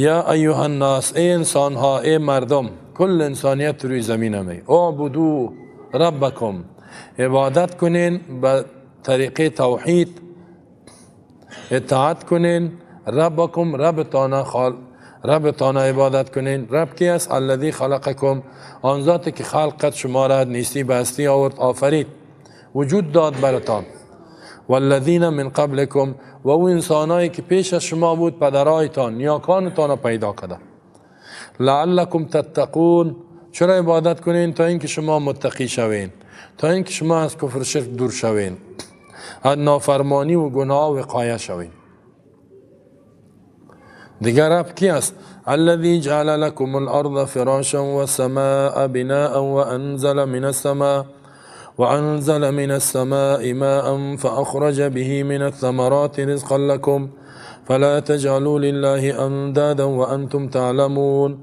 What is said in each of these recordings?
یا ایها الناس، ای انسان ها، ای مردم، کل انسانیت روی زمین می، اعبدو ربکم، عبادت کنین به طریق توحید، اطاعت کنین ربکم، ربتانا عبادت کنین. رب کی است؟ الذی خلقکم، آن ذاتی که خلقت شما را نیستی به هستی آورد، آفرید، وجود داد برتان. والذین من قبلکم، و او انسانایی که پیش از شما بود، پدرایتان، نیاکانتان پیدا کرده. لعلکم تتقون، چرا عبادت کنین؟ تا اینکه شما متقی شوین، تا اینکه شما از کفر شرک دور شوین، از نافرمانی و گناه وقایه شوین. دیگر رب کی است؟ الذی جعل لكم الارض فراشا والسماء بناء وأنزل من السماء ماء فأخرج به من الثمرات رزقا لكم فلا تجعلوا لله أندادا وأنتم تعلمون.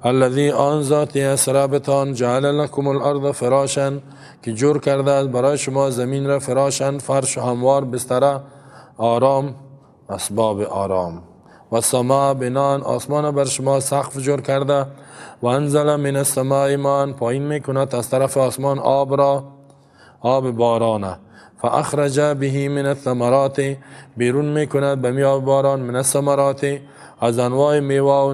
الذي ذات اسرابتان جعل لكم الارض فراشا، که جور کرده است برای شما زمین را، فراشا فرش و هموار، بستر آرام، اسباب آرام. و سماء بنان، آسمان بر شما سقف جور کرده. و انزل من السماء ماء، پایین میکند از طرف آسمان آب را، آب بارانه. فاخرج به من الثمرات، بیرون میکند به میوه باران، من الثمرات، از انواع میوه و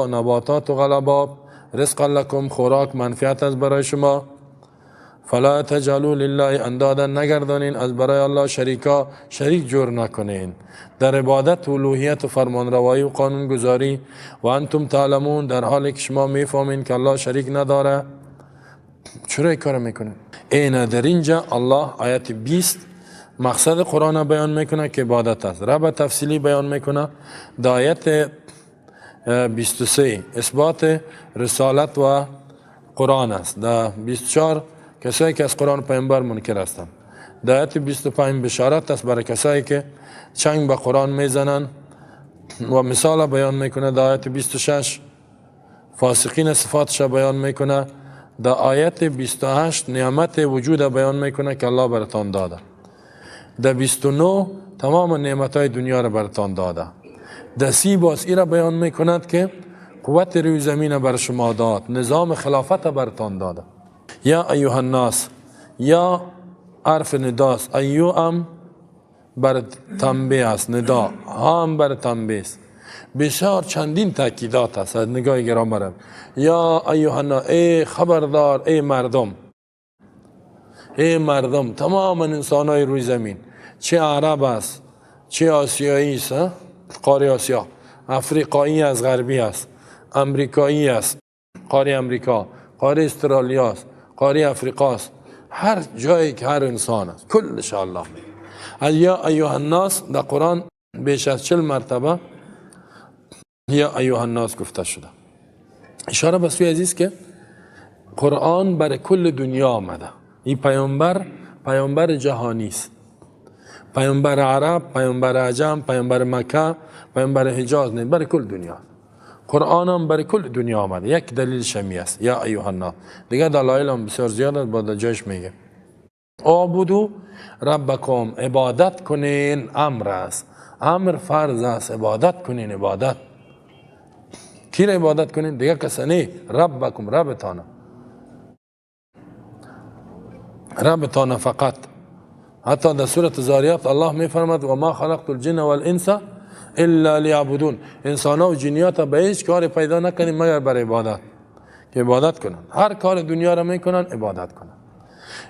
نباتات و غلبات، رزقا لکم، خوراک منفعت است برای شما. فلا تجعلوا لله اندادا، نگردانین از برای الله شریک جور نکنین در عبادت و الوهیت و فرمانروایی و قانون گذاری. و انتم تعلمون، در حالی که شما میفهمین که الله شریک نداره. چرا این کار میکنه؟ این در اینجا الله آیت 20 مقصد قرآن بیان میکنه که عبادت است. رب تفصیلی بیان میکنه. در آیت 23 اثبات رسالت و قرآن است. در 24 کسایی که از قرآن پیامبر منکر هستند. در آیت 25 بشارت است برای کسایی که چنگ به قرآن میزنن و مثال بیان میکنه. در آیت 26 فاسقین صفاتش بیان میکنه. در آیت 28 نعمت وجود بیان میکنه که الله براتان داده. در 29 تمام نعمت های دنیا را براتان داده. در 30 باز ای را بیان میکند که قوت روی زمین بر شما داد، نظام خلافت براتان داده. یا ایها الناس، یا حرف نداست، ایوام بر تنبیه است، ندا هم بر تنبیه است. بسیار چندین تاکیدات است از نگاه گرامر. یا ایها الناس، ای خبردار، ای مردم، ای مردم، تمام انسان های روی زمین، چه عرب است، چه آسیایی است، قاره آسیا، افریقایی از غربی است، امریکایی است، قاره امریکا، قاره استرالیا است، قاره افریقا است، هر جایی که هر انسان است، کلش الله. از یا ایها الناس در قرآن بیش از 40 مرتبه یا ایها الناس گفته شده. اشاره به سوی عزیز که قرآن برای کل دنیا آمده. این پیامبر جهانی است. پیامبر عرب، پیامبر عجم، پیامبر مکه، پیامبر حجاز نه، برای کل دنیا. قرآن هم برای کل دنیا آمده. یک دلیل شمی است. یا ایها الناس. دیگه دلایل هم بسیار زیاد است، با جایش میگه. اعبدوا ربکم، عبادت کنین، امر است. امر فرض است، عبادت کنین. عبادت کی را عبادت کنین؟ دیگه کسی نه، ربکم، ربتانا فقط. حتی در سورة زاریات الله می فرماد و ما خلقت الجن والانس الا لیعبدون، انسان و جنیات به هیچ کاری پیدا نکنیم مگر بر عبادت، که عبادت کنن. هر کار دنیا را میکنن عبادت کنن.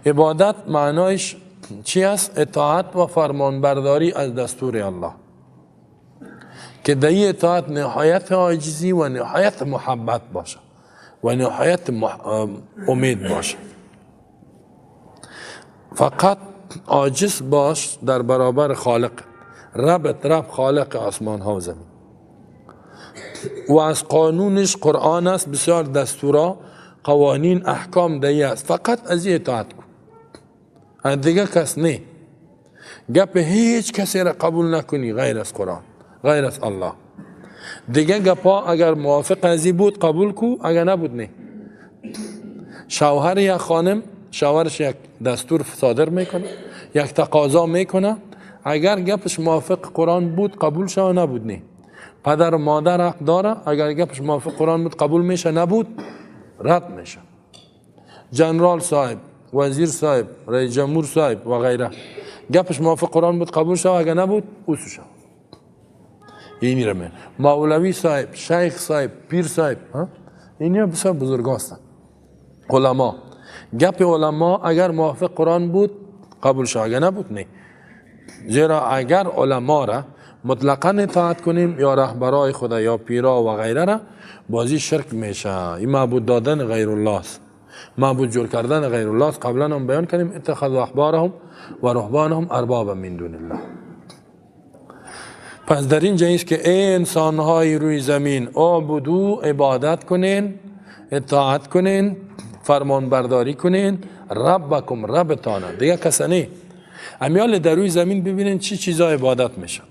عبادت معنایش چی است؟ اطاعت و فرمانبرداری از دستور الله، که در این اطاعت نهایت عاجزی و نهایت محبت باشه و نهایت امید باشه. فقط عاجز باش در برابر خالق. رب خالق آسمان ها و زمین و از قانونش قرآن است. بسیار دستورا، قوانین، احکام دهی است. فقط از این اطاعت کن، از دیگه کس نه. گپ هیچ کسی را قبول نکنی غیر از قرآن، غیر از الله. دیگه گپا اگر موافق ازی بود قبول کو، اگر نبود نه. شوهر یا خانم، شوهرش یک دستور صادر میکنه، یک تقاضا میکنه، اگر گپش موافق قرآن بود قبول شو، نبود نه. پدر و مادر حق داره، اگر گپش موافق قرآن بود قبول میشه، نبود رد میشه. جنرال صاحب، وزیر صاحب، رئیس جمهور صاحب و غیره، گپش موافق قرآن بود قبول شد، اگر نبود اوسو شد. اینی رو میگن مولوی صاحب، شیخ صاحب، پیر صاحب، اینی بسیار بزرگ هستند. علما، گپ علما اگر موافق قرآن بود قبول شد، اگر نبود نه. زیرا اگر علما را مطلقاً اطاعت کنیم یا رهبرای خدا یا پیرا و غیره را، بازی شرک میشه. این معبود دادن غیر الله است، معبود جور کردن غیر الله است. قبلا هم بیان کردیم اتخذوا احبارهم و رهبانهم اربابا من دون الله. پس در این جاییست که ای انسانهای روی زمین، اعبدو، عبادت کنین، اطاعت کنین، فرمان برداری کنین، ربکم، ربتانه، دیگه کس نه. امیال در روی زمین ببینین چی چیزا عبادت میشه.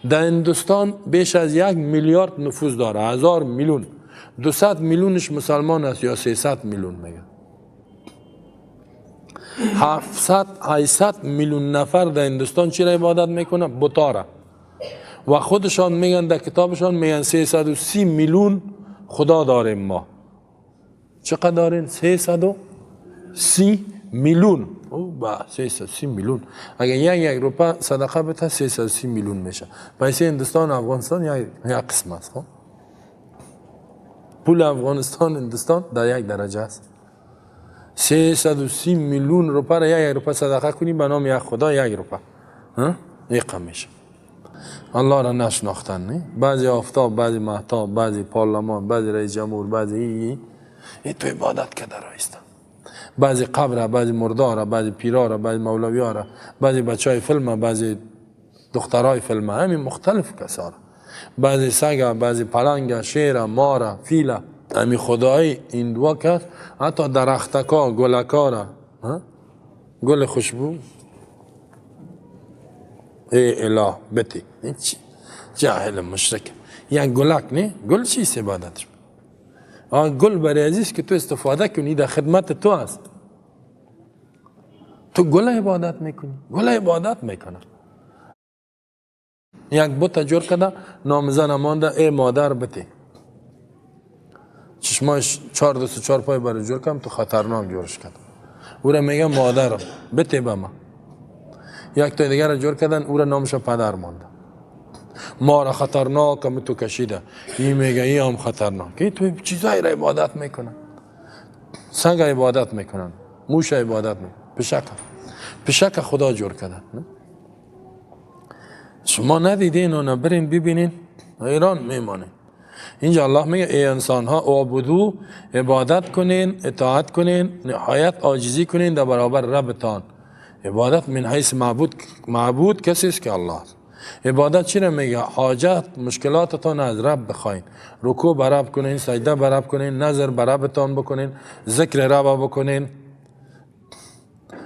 در هندوستان بیش از 1 میلیارد نفوس داره، 1000 میلیون، 200 میلیونش مسلمان است یا 300 میلیون میگن. 700 میلیون نفر در هندوستان چی را عبادت میکنه؟ بتا را. و خودشان میگن در کتابشان میگن 330 میلیون خدا داریم ما. چقدر دارین؟ 330 میلیون. او با 330 میلیون اگر یک روپا صدقه بده 330 میلیون میشه. پیسه هندوستان و افغانستان یک قسم است. پول افغانستان هندوستان در یک درجه است. 330 میلیون روپا را یک روپا صدقه کنی به نام یک خدا، یک روپا یک میشه. الله را نشناختن، نه؟ بعضی آفتاب، بعضی مهتاب، بعضی پارلمان، بعضی رئیس جمهور، بعضی این تو عبادت که در ایستن. بعضی قبر، بعضی مردار، بعضی پیرار، بعضی مولویار، بعضی بچهای فیلم، بعضی دخترای فیلم، همین مختلف کسار، بعضی سگ، بعضی پلنگ، شیر، مار، فیل. همین خدای این دو کس حتی درختکا، گلکارا، گل خوشبو، ای اله بتی، چی جاهل مشرک. یک گلک نه، گل چیست عبادتش؟ گل برای عزیز که تو استفاده کنی در خدمت تو است. تو گل عبادت میکنی، گل عبادت میکنه. یک بت جور کده، نامزن مانده، ای مادر بتی، چشماش 4 دست و 4 پای برای جور کم، تو خطرناک جورش کده. او را میگه مادرم بتی به ما. یک تا دیگر را جور کردن، او را نامش پدر مانده. ما را خطرناک هم تو کشیده، این میگه این هم خطرناک. این تو چیزایی را عبادت میکنن. سنگ عبادت میکنن، موش عبادت میکنن، پشک خدا جور کردن. شما ندیدین و نبرین ببینین، ایران میمانه. اینجا الله میگه ای انسان ها اعبدو، عبادت کنین، اطاعت کنین، نهایت عاجزی کنین در برابر ربتان. عبادت من حیث معبود کسی است که الله است. عبادت چی میگه؟ حاجت مشکلاتتان از رب بخواین، رکوع بر رب کنین، سجده بر رب کنین، نظر بر ربتان بکنین، ذکر رب بکنین،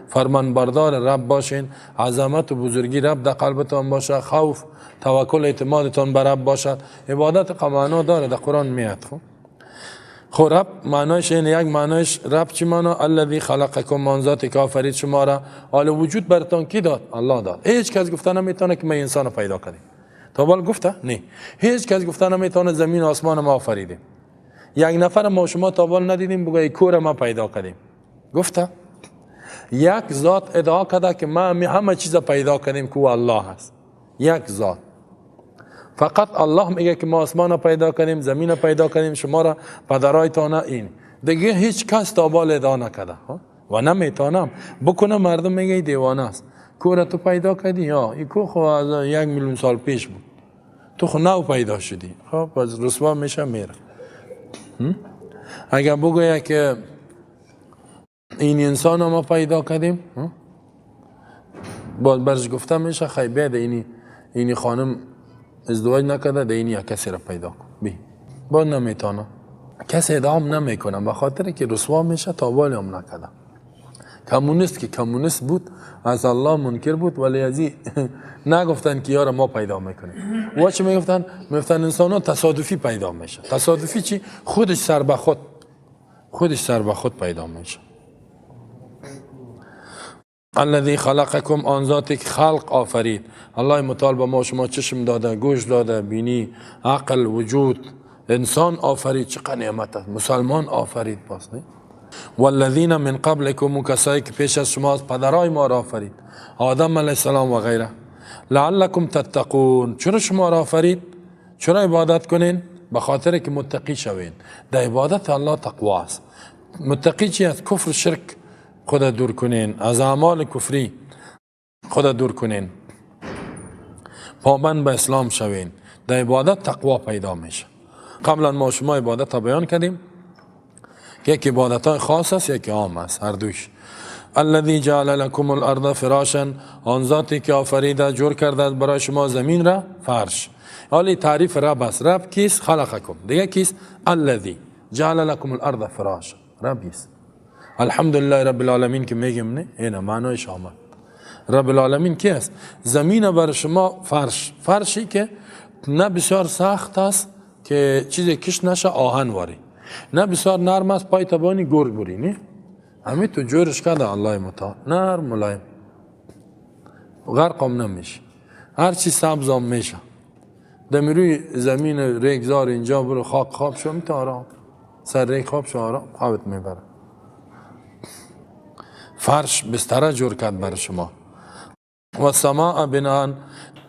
فرمان بردار رب باشین، عظمت و بزرگی رب در قلبتان باشه، خوف، توکل، اعتمادتان بر رب باشد. عبادت معنا داره در قرآن میاد. خب رب معنایش اینه، یک معنایش رب چی معنا؟ الذی خلقکم، من ذاتی که آفرید شما را. حال وجود براتون کی داد؟ الله داد. هیچ کس گفته نمیتونه که من انسان پیدا کردم. تا بال گفته؟ نه. هیچ کس گفته نمیتونه زمین و آسمان ما آفریدیم. یک نفر ما شما تا بال ندیدیم بگه کور ما پیدا کردیم. گفته؟ یک ذات ادعا کرده که ما همه چیز پیدا کردیم که الله هست. یک ذات. فقط الله میگه که ما آسمان پیدا کردیم، زمین پیدا کردیم، شما را پدرایتان این. دیگه هیچ کس تا بال ادعا نکرده و نمیتونم بکنه. مردم میگه دیوانه است. کور تو پیدا کردی؟ یا این کو خو از 1 میلیون سال پیش بود، تو خو نو پیدا شدی. خب پس رسوا میشه میره. اگر بگویه که این انسان ما پیدا کردیم، باز برش گفته میشه خیلی بده اینی خانم ازدواج نکرده، ده اینی کسی را پیدا کن. باز نمیتونه، کسی ادعام نمیکنه به خاطر که رسوا میشه. تا بالی هم نکرده. کمونیست که کمونیست بود از الله منکر بود، ولی ازی نگفتن که یار ما پیدا میکنیم. و چی میگفتن؟ میگفتن انسان ها تصادفی پیدا میشه. تصادفی چی؟ خودش سر به خود پیدا میشه. الذی خلقکم، آن ذاتی که خلق آفرید. الله متعال به ما شما چشم داده، گوش داده، بینی، عقل، وجود، انسان آفرید. چقدر نعمت است. مسلمان آفرید. باز نه والذین من قبلکم، کسایی که پیش از شما پدرای ما را آفرید، آدم علیه السلام و غیره. لعلکم تتقون، چرا شما را آفرید؟ چرا عبادت کنین؟ به خاطر که متقی شوین. در عبادت الله تقوا است. متقی چی است؟ کفر شرک خود دور کنین، از اعمال کفری خود دور کنین، پابند به اسلام شوین. در عبادت تقوا پیدا میشه. قبلا ما شما عبادت ها بیان کردیم که یک عبادت های خاص است، یک عام است، هر دوش. الذی جعل لکم الارض فراشا، آن ذاتی که آفریده، جور کرده برای شما زمین را فرش. حالی تعریف رب است. رب کیست؟ خلقکم. دیگه کیست؟ الذی جعل لکم الارض فراشا، رب است. الحمدلله رب العالمین که میگیم نه، اینه معنایش آمد. رب العالمین کی است؟ زمین بر شما فرش. فرشی که نه بسیار سخت است که چیزی کش نشه، آهن واری، نه بسیار نرم است پای تبانی گرگ بری. نه همین تو جورش کرده الله متعال، نرم ملایم، غرق هم نمیشه، هر چی سبز هم میشه. دمیروی زمین ریگزار اینجا برو خاک خواب شو، میتونه آرام سر ریگ خواب شو، آرام خوابت میبره. فرش بستره جور کرد بر شما. و سماع بنان،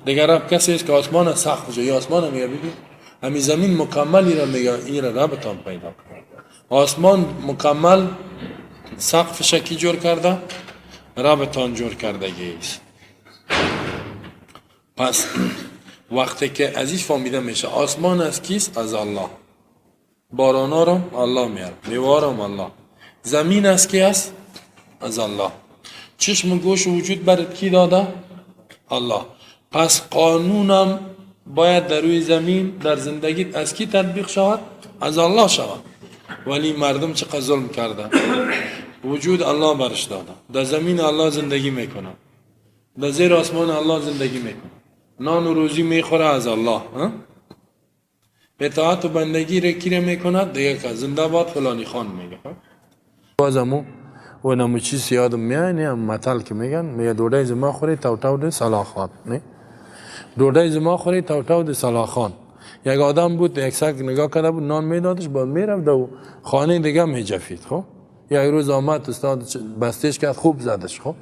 دیگر رب کسی است که آسمان سخت بشه. یا آسمان میگه ببین همین زمین مکملی را میگه این را ربتان پیدا کرد. آسمان مکمل سقفش کی جور کرده؟ ربتان جور کرده گیست. پس وقتی که ازش فهمیده میشه آسمان از کیست؟ از الله. بارانا را الله میاره، میوارم الله. زمین از کی است؟ از الله. چشم گوش وجود برات کی داده؟ الله. پس قانونم باید در روی زمین در زندگیت از کی تطبیق شود؟ از الله شود. ولی مردم چقدر ظلم کردن. وجود الله برش داده، در زمین الله زندگی میکنه، در زیر آسمان الله زندگی میکنه، نان و روزی میخوره از الله. اطاعت و بندگی را کی میکنه؟ دیگه که زنده باد فلانی خان میگه. بازمو و نمو چیز یادم میاد، نه مثال که میگه دوډای زما خوری تاو ده سلاخان. نه دوډای زما خوری تاو ده سلاخان. یک آدم بود، یک سگ نگاه کرده بود، نان میدادش، بعد میرفت و خانه دیگه میجفید. خب یک روز آمد استاد بستش کرد، خوب زدش. خب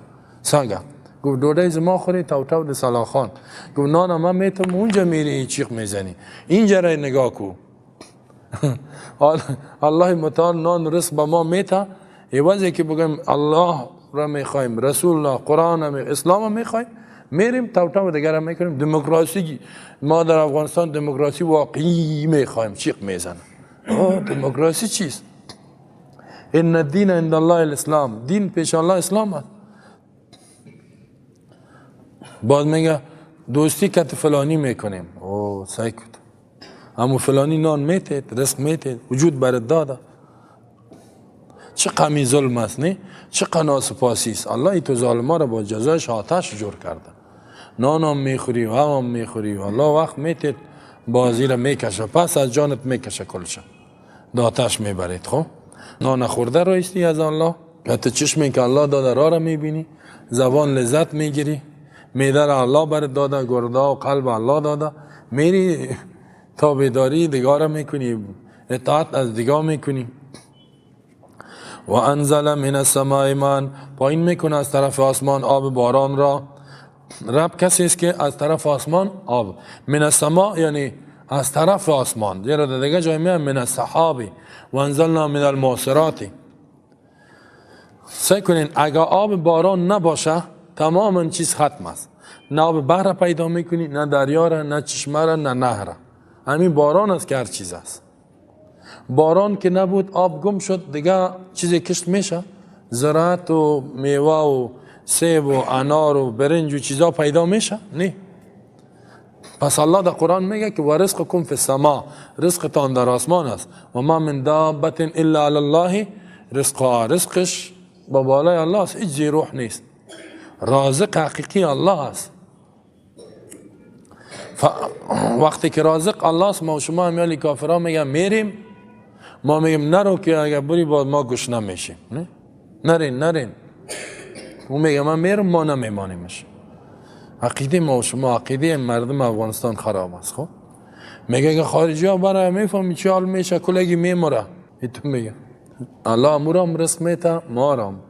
سنگه گفت دوډای زما خوری تاو ده سلاخان. گفت نان من میتم اونجا میری چیخ میزنی، اینجا را نگاه کو. الله متعال نان رزق به ما میته، ایوازی که بگم الله را میخوایم، رسول الله، قرآن اسلام میخوایم، میریم تاو دیگر هم میکنیم. دموکراسی ما در افغانستان دموکراسی واقعی میخوایم، چیخ میزنه. دموکراسی چیست؟ ان الدین عند الله الاسلام، دین پیش الله اسلام است. بعد میگه دوستی که فلانی میکنیم. او سعی کن همو فلانی نان میتید، رزق میتید، وجود برات داده. چه قمی ظلم است، نه؟ چه ناسپاسی است. الله تو ظالما را با جزایش آتش جور کرده. نان هم میخوری و هم میخوری و الله وقت میتید بازی را میکشه، پس از جانت میکشه کلشه، دا آتش میبرید. خب نان خورده رایستی از الله، حتی چشمی که الله داده را میبینی، زبان لذت میگیری، میده را الله برات داده، گرده و قلب الله داده، میری تابعداری دیگه را میکنی، اطاعت از دیگه میکنی. و انزل من السماء ماء، پایین میکنه از طرف آسمان آب باران را. رب کسی است که از طرف آسمان آب، من السماء یعنی از طرف آسمان. دیگه دیگه جای میاد من السحاب و انزلنا من المعصرات. سعی کنین اگه آب باران نباشه تماما چیز ختم است. نه آب بحر پیدا میکنی، نه دریا را، نه چشمه را، نه نهر. همین باران است که هر چیز است. باران که نبود آب گم شد، دیگه چیزی کشت میشه، زراعت و میوه و سیب و انار و برنج و چیزا پیدا میشه؟ نه. پس الله در قرآن میگه که و رزقکم فی السماء، رزقتان در آسمان است. و ما من دابت الا علی الله رزقها، رزقش با بالای الله است، هیچ روح نیست. رازق حقیقی الله است. وقتی که رازق الله است، ما و شما همیالی کافران میگن میریم، ما میگیم نرو که اگر بری باید ما گوش نمیشیم. نه؟ نرین اون میگه من میرم، ما نمیمانیمش. عقیده ما و شما، عقیده مردم افغانستان خراب است. خب میگه که خارجی ها برای میفهمی چه حال میشه، کلگی میموره. تو میگه الله امورم رزق میته، ما رام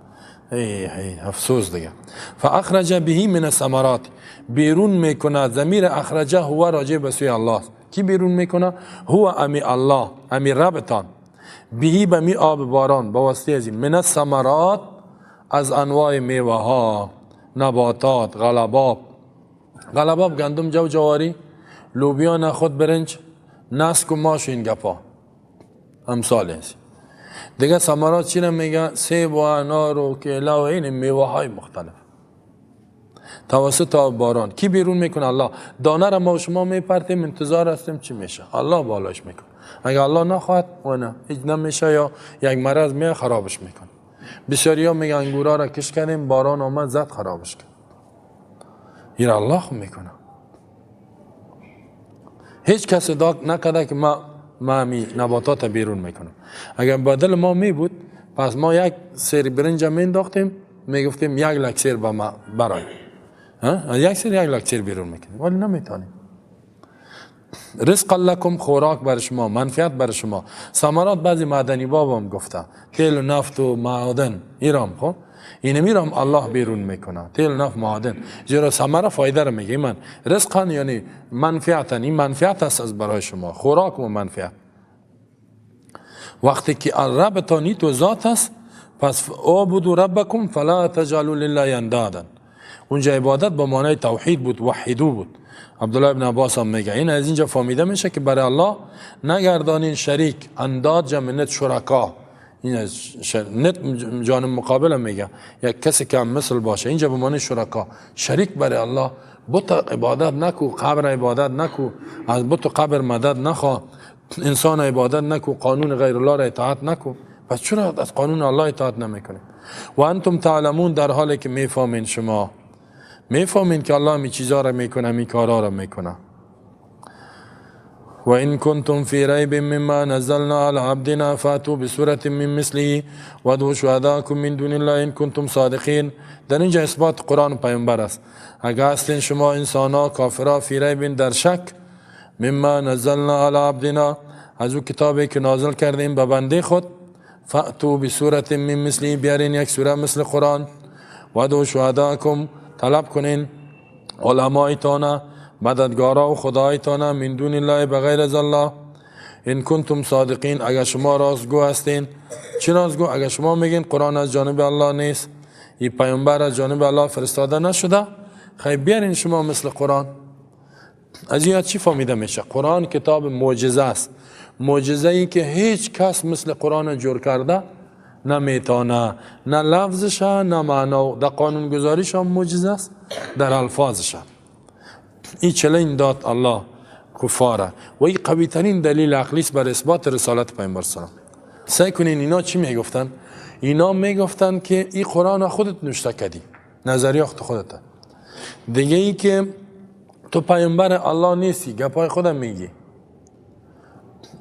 افسوس دیگه. فاخرج به من الثمرات، بیرون میکنه. ضمیر اخرجه هو راجع به سوی الله. کی بیرون میکنه؟ هو امی الله، امی ربتان. به به می آب باران با واسطه از این. من الثمرات، از انواع میوه ها، نباتات، غلباب. غلباب گندم، جو جواری، لوبیا، نخود، برنج، نسک و ماش، این گپا امثال است. دیگه ثمرات چی میگه؟ سیب و انار و کیله و این میوه های مختلف توسط آب باران. کی بیرون میکنه؟ الله. دانه را ما و شما میپرتیم، انتظار هستیم چی میشه، الله بالاش میکنه. اگه الله نخواهد و نه هیچ نمیشه، یا یک مرض میاد خرابش میکنه. بسیاری ها میگن انگورا را کش کردیم، باران آمد زد خرابش کرد. این الله خود میکنه. هیچ کس ادعا نکرده که ما می نباتات بیرون میکنم. اگر بدل ما می بود، پس ما یک سیر برنج مینداختیم، میگفتیم یک لک سیر با ما برای یک سیر یک لک سیر بیرون میکنیم، ولی نمیتونیم. رزق لکم، خوراک بر شما، منفعت بر شما. ثمرات بعضی معدنی باب هم گفته، تیل و نفت و معادن ایرام. خب این میرم الله بیرون میکنه، تیل، نفت، معادن. زیرا ثمره فایده رو میگه. من رزقن یعنی منفعتن، این منفعت است از برای شما، خوراک و منفعت. وقتی که ربتانی تو ذات است، پس اعبدوا ربکم فلا تجعلوا لله اندادا. اونجا عبادت با معنای توحید بود، وحیدو بود. عبدالله ابن عباس هم میگه این از اینجا فهمیده میشه که برای الله نگردانین شریک. انداد جمع نت شرکا، این از نت جانب مقابل میگه یک کسی که هم مثل باشه. اینجا به معنی شرکا، شریک برای الله. بت عبادت نکو، قبر عبادت نکو، از بت و قبر مدد نخوا، انسان عبادت نکو، قانون غیر الله را اطاعت نکو. پس چرا از قانون الله اطاعت نمیکنید؟ و انتم تعلمون، در حالی که میفهمین، شما میفهمین که الله می چیزا را میکنه، می کارا را میکنه. و ان کنتم فی ریب مما نزلنا علی عبدنا فاتوا بسوره من مثله وادعوا شهداءکم من دون الله ان کنتم صادقین. در اینجا اثبات قرآن و پیامبر است. اگر هستین شما انسانا کافرا فی ریب، در شک، مما نزلنا علی عبدنا، از او کتابی که نازل کردیم به بنده خود، فاتوا بسوره من مثله، بیارین یک سوره مثل قرآن. وادعوا شهداءکم، طلب کنین علمایتان، مددگارا و خدایتان، من دون الله، بغیر از الله، ان کنتم صادقین، اگر شما راستگو هستین. چی راستگو؟ اگر شما میگین قرآن از جانب الله نیست، این پیامبر از جانب الله فرستاده نشده، خیلی بیارین شما مثل قرآن. از این چی فهمیده میشه؟ قرآن کتاب معجزه است، معجزه ای که هیچ کس مثل قرآن جور کرده نمیتونه، نه لفظش نه معنا. در قانون گذاریش هم معجزه است، در الفاظش. این چلین داد الله کفاره و این قوی ترین دلیل عقلی است بر اثبات رسالت پیامبر صلی الله علیه و آله. سعی کنین اینا چی میگفتن؟ اینا میگفتن که این قرآن خودت نوشته کردی، نظریه خودت. دیگه ای که تو پیامبر الله نیستی، گپای خودم میگی.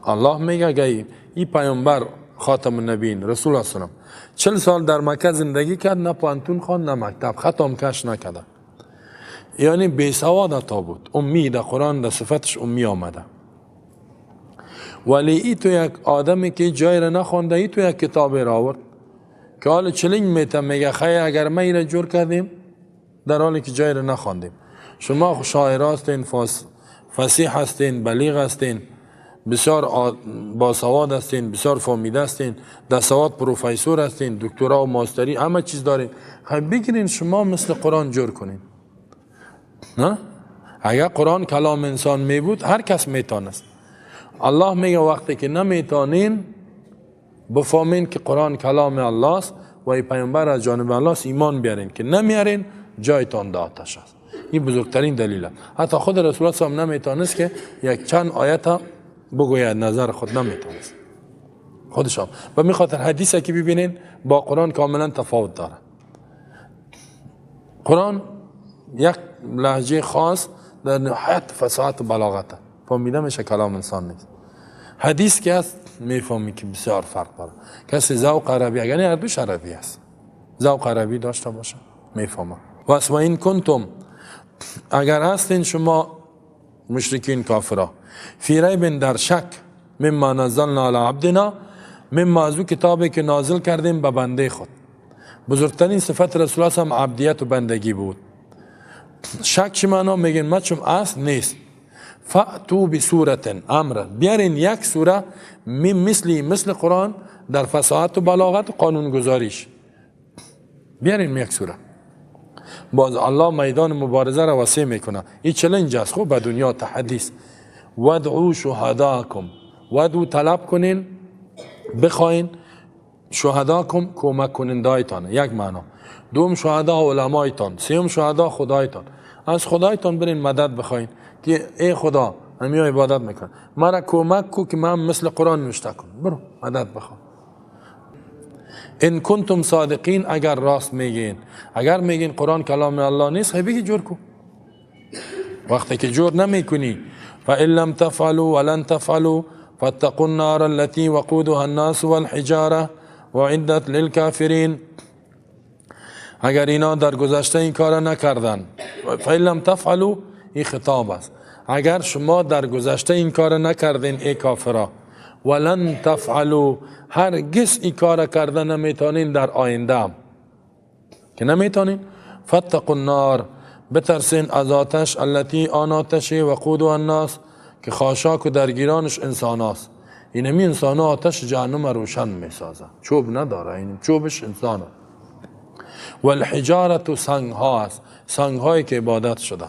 الله میگه که این پیامبر خاتم النبیین رسول الله صلی الله علیه و 40 سال در مکه زندگی کرد، نه پانتون خواند نه مکتب، ختم کش نکرده. یعنی بیسواد تا بود، امی. در قرآن در صفتش امی آمده. ولی ای تو یک آدمی که جای را نخونده، ای تو یک کتاب را آورد که حال چلنج میتم، میگه خیلی اگر ما ای را جور کردیم در حالی که جای را نخوندیم. شما شاعر هستین، فصیح هستین، بلیغ هستین، بسیار باسواد هستین، بسیار فهمیده هستین، دستاورد پروفسور هستین، دکترا و ماستری همه چیز دارین. خیلی بگیرین شما مثل قرآن جور کنین. نه؟ اگر قرآن کلام انسان می بود هر کس میتونست. الله میگه وقتی که نمیتونین بفهمین که قرآن کلام الله است و ای پیامبر از جانب الله است، ایمان بیارین. که نمیارین جایتان در آتش است. این بزرگترین دلیل است. حتی خود رسول الله صلی الله علیه و آله نمیتونست که یک چند آیت بگوید، نظر خود نمیتونست خودشان. و می خاطر حدیثی که ببینین با قرآن کاملا تفاوت داره. قرآن یک لهجه خاص در نهایت فصاحت و بلاغت فهمیده میشه، کلام انسان نیست. حدیث که هست میفهمی که بسیار فرق داره. کسی ذوق عربی، یعنی هر دوش عربی است، ذوق عربی داشته باشه میفهمن. و این کنتم، اگر هستین شما مشرکین کافرا، فی ریب، در شک، مما نزلنا علی عبدنا، مما از او کتابی که نازل کردیم به بنده خود. بزرگترین صفت رسول الله هم عبدیت و بندگی بود. شک چی معنا؟ میگن ما چون اصل نیست. فأتو بسورة، امر، بیارین یک سوره مثل قرآن در فصاحت و بلاغت و قانون گذاریش، بیارین یک سوره. باز الله میدان مبارزه را وسیع میکنه. این چالش است خب به دنیا، تحدی است. ودعوا شهداکم، ودعوا طلب کنین، بخواین، شهداکم کمک کنندایتان، یک معنا. دوم شهدا علمایتان، سوم شهدا خدایتان. از خدایتان برین مدد بخواین که ای خدا همی عبادت میکن، مرا کمک کو که من مثل قرآن نوشته کنم، برو مدد بخواه. ان کنتم صادقین، اگر راست میگین، اگر میگین قرآن کلام الله نیست، بگی جور کو. وقتی که جور نمیکنی، فإن لم تفعلوا ولن تفعلوا فاتقوا النار التي وقودها الناس والحجاره وعدت للكافرین. اگر اینا در گذشته این کار نکردن، فإن لم تفعلوا، این خطاب است، اگر شما در گذشته این کار نکردین ای کافرا، ولن تفعلوا، هرگز این کار کردن نمیتونین در آینده هم که نمیتونین، فاتقوا النار، بترسین از آتش، التي آن آتش وقودها الناس، که خاشاک و درگیرانش انسان هاست. این همی انسان ها آتش جهنم روشن میسازن، چوب نداره، این چوبش انسان هست. والحجارة، سنگ ها است، سنگ هایی که عبادت شده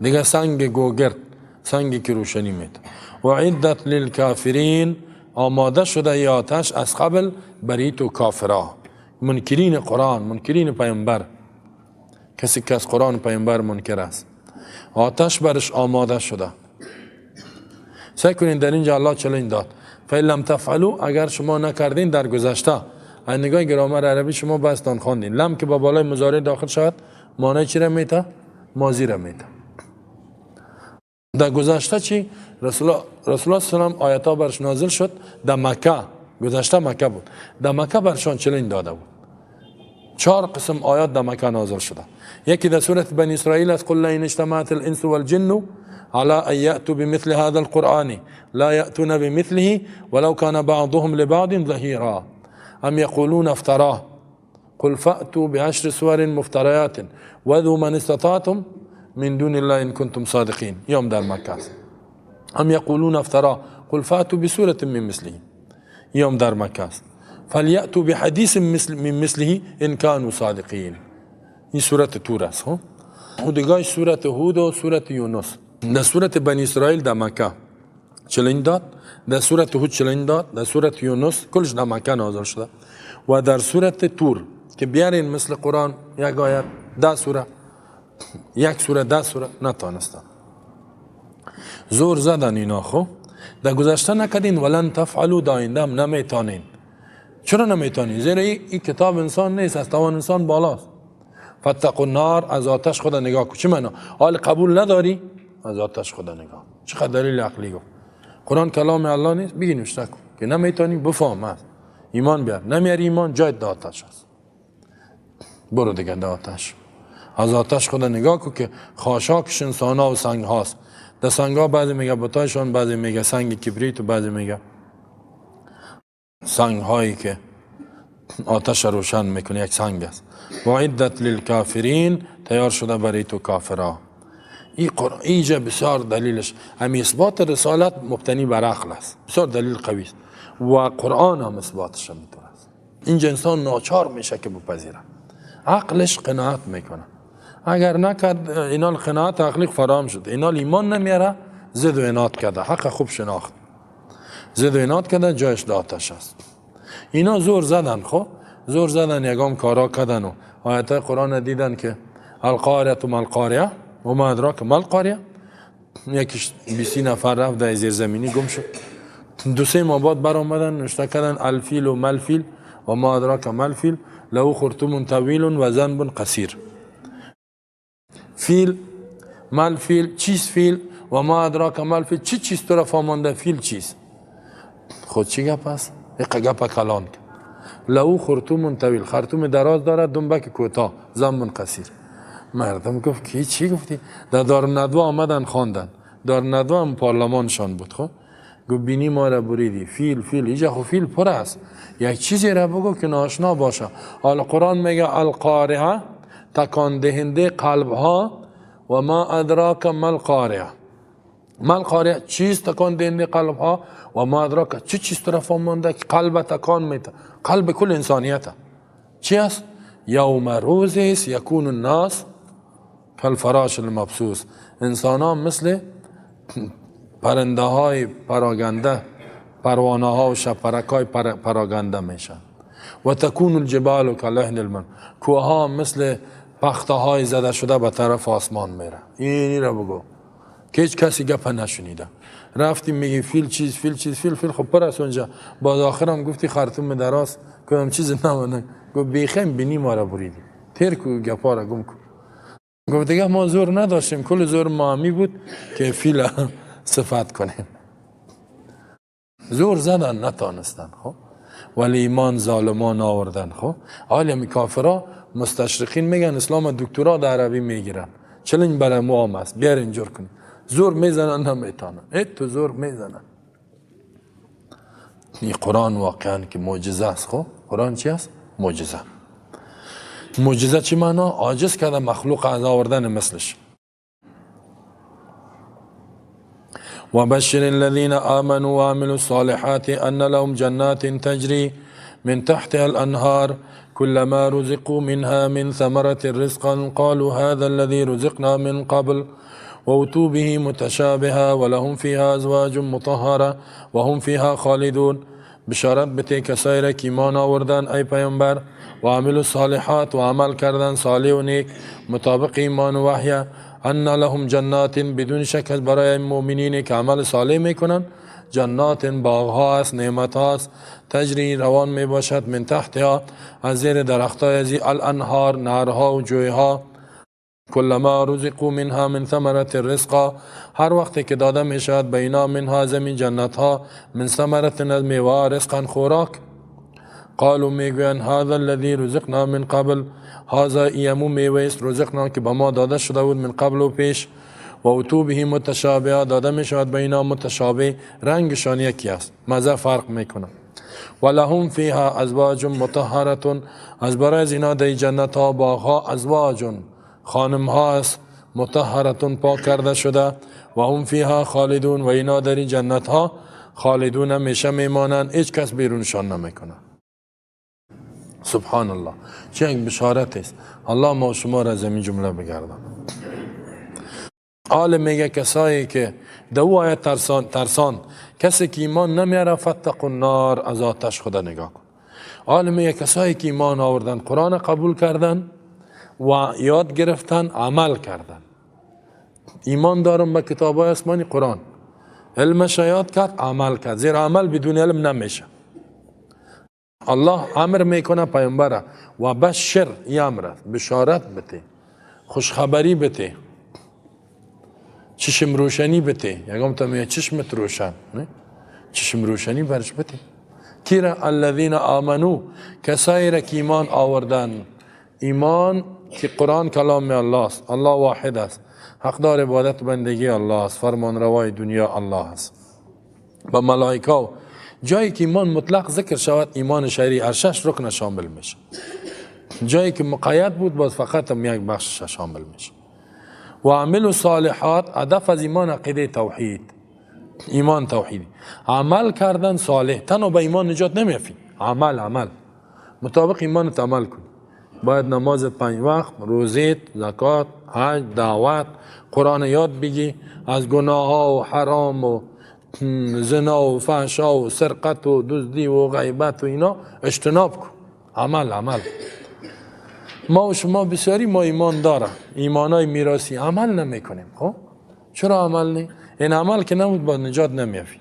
دیگه، سنگ گوگرد، سنگی که روشنی میده. و عدت للکافرین، آماده شده ای آتش از قبل برای تو کافرها، منکرین قرآن، منکرین پیامبر، کسی که از قرآن پیامبر منکر است، آتش برش آماده شده. سعی کنین در اینجا الله چالش داد، فإن لم تفعلوا، اگر شما نکردین در گذشته. از نگاه گرامر عربی شما بستان خواندین، لم که با بالای مضارع داخل شود معنی چی را میده؟ ماضی را میده. در گذشته چی؟ رسول الله سلام آیات ها برش نازل شد در مکه، گذشته مکه بود، در مکه برشان چلنج داده بود. 4 قسم آیات در مکه نازل شده. یکی در سورة بنی اسرائیل است، قل لئن اجتمعت الانس والجن على ان یأتوا بمثل هذا القرآن لا یأتون بمثله ولو كان بعضهم لبعض ظهیرا ام یقولون افتراه قل فأتوا بعشر سور مفتريات وادعوا من استطعتم من دون الله ان کنتم صادقین. یوم در مکه است. ام یقولون افتراه قل فأتوا بسورة من مثله. یوم در مکه است. فلیأتوا بحدیث من مثله ان كانوا صادقین. این سورت تور است. و دیگه سورت هود و سورت یونس. در سورت بنی اسرائیل در مکه چلنج داد، در سورت هود چلنج داد، در سورت یونس کلش در مکه نازل شده. و در سورت تور که بیارین مثل قرآن یک آیت 10 سوره، یک سوره 10 سوره، نتانستن. زور زدن اینا. خو در گذشته نکردین، ولن تفعلوا، در آینده هم نمیتونین. چرا نمیتونین؟ زیرا این کتاب انسان نیست، از توان انسان بالاست. فاتقوا النار، از آتش خدا نگاه کن. چه معنا؟ حال قبول نداری؟ از آتش خدا نگاه. چقدر دلیل عقلی گفت. قرآن کلام الله نیست، بگی نوشته کن که نمیتونی، بفهم. است ایمان بیار، نمیاری ایمان، جایت در آتش است. برو دیگه در آتش. از آتش خدا نگاه کن که خاشاکش انسان ها و سنگ هاست. در سنگ ها بعضی میگه بتایشان، بعضی میگه سنگ کبریت و بعضی میگه سنگ هایی که آتش روشن میکنه، یک سنگ است. و عدت للکافرین، تیار شده برای تو کافرها. این قرآن اینجا بسیار دلیلش همی اثبات رسالت مبتنی بر عقل است، بسیار دلیل قوی است. و قرآن هم اثباتش میتونه است. اینجا انسان ناچار میشه که بپذیره، عقلش قناعت میکنه. اگر نکرد اینال قناعت عقلی فراهم شد، اینال ایمان نمیاره، زد و عناد کرده، حق خوب شناخت، زد و عناد کرده، جایش در آتش است. اینا زور زدن، خب زور زدن، یگام کارا کردن و آیات قرآن دیدن که القاریة ما القاریة و ما ادراک ما القاریة. یکیش 20 نفر رفت در زیر زمینی گم شد. 2-3 ماه بعد بر آمدن نوشته کردن الفیل و ملفیل و ما ادراک ما الفیل له خرطوم طویل و ذنب قصیر. فیل، ملفیل، چیز فیل و ما ادراک ما الفیل، چی چیز تو را فهمانده فیل چیز؟ خود چی گپ است؟ یک گپ کلان. لو خرطوم طویل، خرطوم دراز دارد، دنبک کوتاه، زمان قصیر. مردم گفت که چی گفتی؟ در دارالندوا آمدن خواندن، دارالندوا هم پارلمانشان بود. خب گفت بینی ما را بریدی، فیل اینجا خب فیل پر است، یک چیزی را بگو که ناشنا باشه. حالا قرآن میگه القارعه، تکان دهنده قلب ها، و ما ادراک ما القارعه. ما القارعه چیز تکان دهنده قلب ها، و ما ادراک چه چیز طرف مانده که قلب تکان میده؟ قلب کل انسانیت چی است؟ یوم روز است یکون الناس کالفراش المبثوث، انسان ها مثل پرنده های پراگنده، پروانه ها و شپرک های پراگنده میشن. و تکون الجبال کالعهن المنفوش، کوه ها مثل پخته های زده شده به طرف آسمان میره. اینی را بگو که هیچ کسی گپ نشنیده. رفتیم میگی فیل چیز، فیل خب پر است اونجا. باز آخرم گفتی خرطوم دراز، کدام چیز نمانه. گفت بیخیم بینی ما را بریدیم، تیر کو گپا را گم کو. گفت دیگه ما زور نداشتیم، کل زور ما همی بود که فیل صفت کنیم. زور زدن نتانستن. خب ولی ایمان ظالمان آوردن. خب عالم کافرها مستشرقین میگن اسلام دکترا در عربی میگیرن، چلنج برای ما هم است، بیار اینجور کنی. زور میزنن نمیتانن، تو زور میزنن. این قرآن واقعا که معجزه است. خب قرآن چی است؟ معجزه. معجزه چی معنا؟ عاجز کرده مخلوق از آوردن مثلش. وبشر الذين آمنوا وعملوا الصالحات أن لهم جنات تجري من تحتها الأنهار كلما رزقوا منها من ثمرة رزقا قالوا هذا الذي رزقنا من قبل وأتوا به متشابها ولهم فيها أزواج مطهرة وهم فيها خالدون. بشارت بده کسایی را که ایمان آوردن ای پیامبر و عمل صالحات و عمل کردن صالح و نیک مطابق ایمان و وحی، ان لهم جنات، بدون شک برای مؤمنین که عمل صالح میکنن جنات باغها است، نعمت هاست، تجری روان می باشد، من تحتها از زیر درختای ازی الانهار نهرها و جویها، کلما رزقوا منها من ثمرة الرزق، هر وقت که داده می شود به اینا منها زمین جنت ها من ثمرة از میوه رزقا خوراک، قالوا میگوین هذا الذي رزقنا من قبل، هذا ایمو میوه است رزقنا که به ما داده شده بود من قبل و پیش، و اتو به متشابه داده می شود به اینا متشابه، رنگشان یکی است، مزه فرق میکنه. ولهم فيها ازواج مطهرة، از برای از اینا در جنت ها باغها ازواج خانم ها است، مطهرة پاک کرده شده، و هم فیها خالدون، و اینا در جنت ها خالدون همیشه میمانند، هیچ کس بیرونشان نمیکنه. سبحان الله، چه یک بشارت است. الله ما شما را از این جمله بگردان. عالم میگه کسایی که دو آیت ترسان کسی که ایمان نمیاره فتقوا النار، از آتش خدا نگاه کن. عالم میگه کسایی که ایمان آوردن، قرآن قبول کردن و یاد گرفتن، عمل کردن. ایمان دارم به کتابای آسمانی قرآن، علمش یاد کرد، عمل کرد، زیرا عمل بدون علم نمیشه. الله امر میکنه پیامبر و بشر، این امر بشارت بده، خوشخبری بده، چشم روشنی بده. یکم تا میگه چشمت روشن، چشم روشنی برش بده. کیرا الذین آمنو، کسایی را که ایمان آوردن. ایمان که قرآن کلام الله است، الله واحد است، حقدار عبادت بندگی الله است، فرمان روای دنیا الله است. با ملائکه جایی که ایمان مطلق ذکر شود ایمان شرعی ارشش رکن شامل میشه. جایی که مقید بود باز فقط هم یک بخش شامل میشه. و عمل صالحات، هدف از ایمان عقیده توحید، ایمان توحیدی. عمل کردن صالح، تنها به ایمان نجات نمیافی، عمل مطابق ایمانت عمل کن. باید نمازت 5 وقت، روزیت، زکات، حج، دعوت، قرآن یاد بگی، از گناه ها و حرام و زنا و فحشا و سرقت و دزدی و غیبت و اینا اجتناب کن. عمل ما و شما بسیاری ما ایمان داره، ایمانای میراثی عمل نمی کنیم. خب چرا عمل نی؟ این عمل که نمود با نجات نمیافی.